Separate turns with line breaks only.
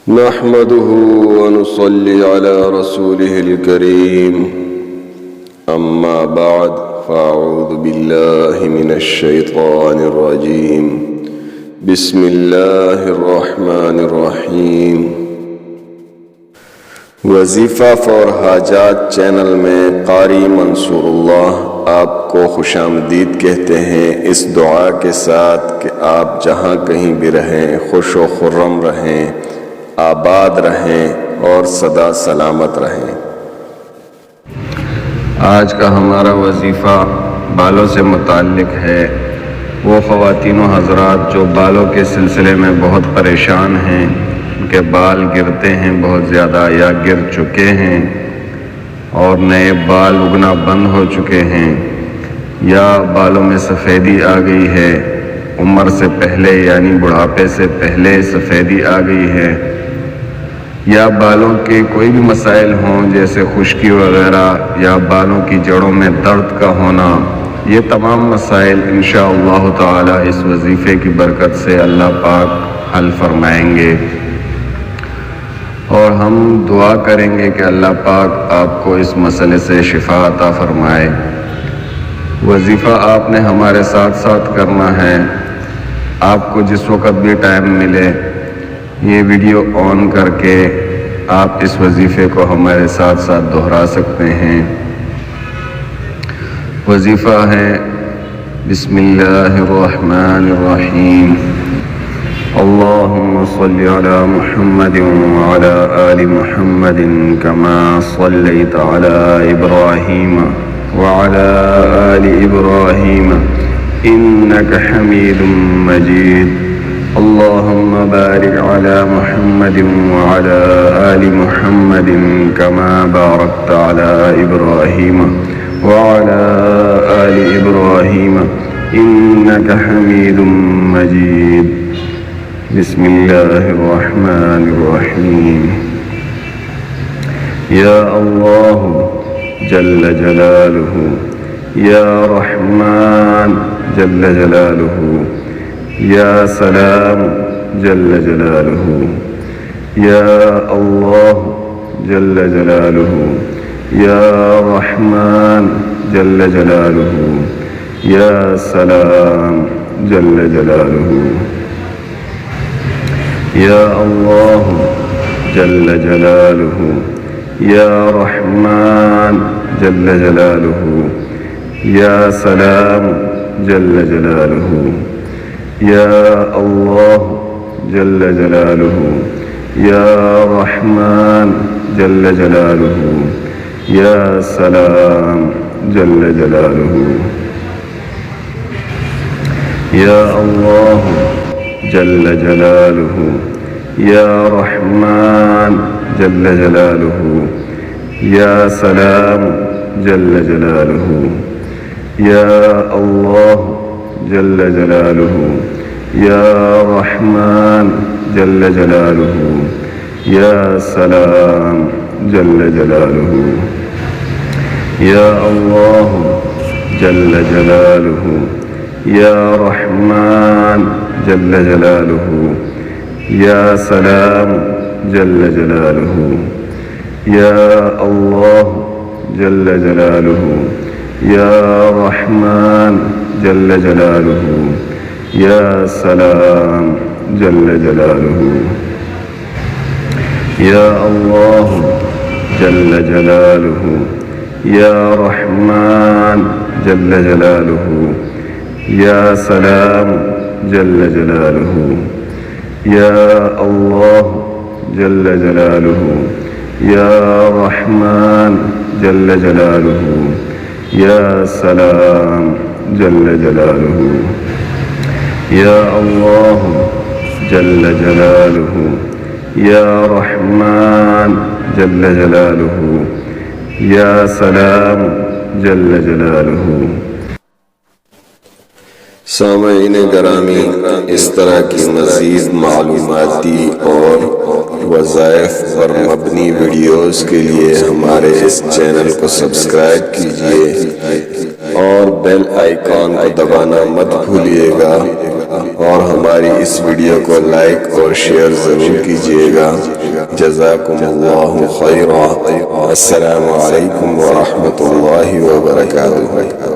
नहमदुहु व नुसल्ली अला रसूलिहिल करीम अम्मा बाद फ़अऊज़ु बिल्लाहि मिनश शैतानिर रजीम बिस्मिल्लाहिर रहमानिर रहीम। वजीफ़ा फ़ॉर हाजात चैनल में क़ारी मंसूरुल्लाह आपको खुशामदीद कहते हैं, इस दुआ के साथ कि आप जहाँ कहीं भी रहें खुश व खुर्रम रहें, आबाद रहें और सदा सलामत रहें। आज का हमारा वजीफ़ा बालों से मुताल्लिक़ है। वो ख़वातीन व हज़रात जो बालों के सिलसिले में बहुत परेशान हैं, उनके बाल गिरते हैं बहुत ज़्यादा या गिर चुके हैं और नए बाल उगना बंद हो चुके हैं, या बालों में सफ़ेदी आ गई है, उम्र से पहले यानी बुढ़ापे से पहले सफ़ेदी आ गई है, या बालों के कोई भी मसाइल हों जैसे खुश्की वगैरह या बालों की जड़ों में दर्द का होना, ये तमाम मसाइल इंशाअल्लाह ताला इस वजीफ़े की बरकत से अल्लाह पाक हल फरमाएंगे। और हम दुआ करेंगे कि अल्लाह पाक आपको इस मसले से शिफा अता फरमाए। वजीफ़ा आपने हमारे साथ साथ करना है। आपको जिस वक़्त भी टाइम मिले ये वीडियो ऑन करके आप इस वजीफ़े को हमारे साथ साथ दोहरा सकते हैं। वजीफ़ा है बिस्मिल्लाहिर रहमानिर रहीम। अल्लाहुम्मा सल्लि अला मुहम्मदिन व अला आलि मुहम्मदिन कमा सल्लैता अला इब्राहीम व अला आलि इब्राहीम इन्नका हमीदुम मजीद। अल्लाहुम्मा बारिक अला मुहम्मदिन व अला आलि मुहम्मदिन कमा बारकता अला इब्राहीम व अला आलि इब्राहीम इन्नका हमीदुम मजीद। बिस्मिल्लाहिर रहमानिर रहीम। या अल्लाह जल्ल जलालुहु, या रहमान जल्ल जलालुहु, या सलाम जल्ल जलालुहु, या अल्लाह जल्ल जलालुहु, या रहमान जल्ल जलालुहु, या सलाम जल्ल जलालुहु, या अल्लाह जल्ल जलालुहु, या रहमान जल्ल जलालुहु, या सलाम जल्ल जलालुहु, या अल्लाह जल्ल जलालुहु, या रहमान जल्ल जलालुहु, या सलाम जल्ल जलालुहु, या अल्लाह जल्ल जलालुहु, या रहमान जल्ल जलालुहु, या सलाम जल्ल जलालुहु, या अल्लाह जल्ल जलालुहु, या रहमान जल्ल जलालुहु, या सलाम जल्ल जलालुहु, या अल्लाह जल्ल जलालुहु, या रहमान जल्ल जलालुहु, या सलाम जल्ल जलालुहु, या अल्लाह जल्ल जलालुहु, या रहमान जल्ल जलालुहु, या सलाम जल्ल जलालुहु, या अल्लाह जल्ल जलालुहु, या रहमान जल्ल जलालुहु, या सलाम जल्ल जलालुहु, या अल्लाह जल्ल जलालुहु, या रहमान जल्ल जलालुहु, या सलाम जल्ल जलालुहु, या अल्लाह जल्ल जलालुहु, या रहमान जल्ल जलालुहु, या सलाम जल्ल जलालुहु। सामईन गिरामी, इस तरह की मज़ीद मालूमाती और वज़ाइफ पर मबनी वीडियोज़ के लिए हमारे इस चैनल को सब्सक्राइब कीजिए और बेल आइकॉन को दबाना मत भूलिएगा। और हमारी इस वीडियो को लाइक और शेयर ज़रूर कीजिएगा। जज़ाकुमुल्लाहु खैरा। अस्सलामु अलैकुम व रहमतुल्लाहि व बरकातुहू।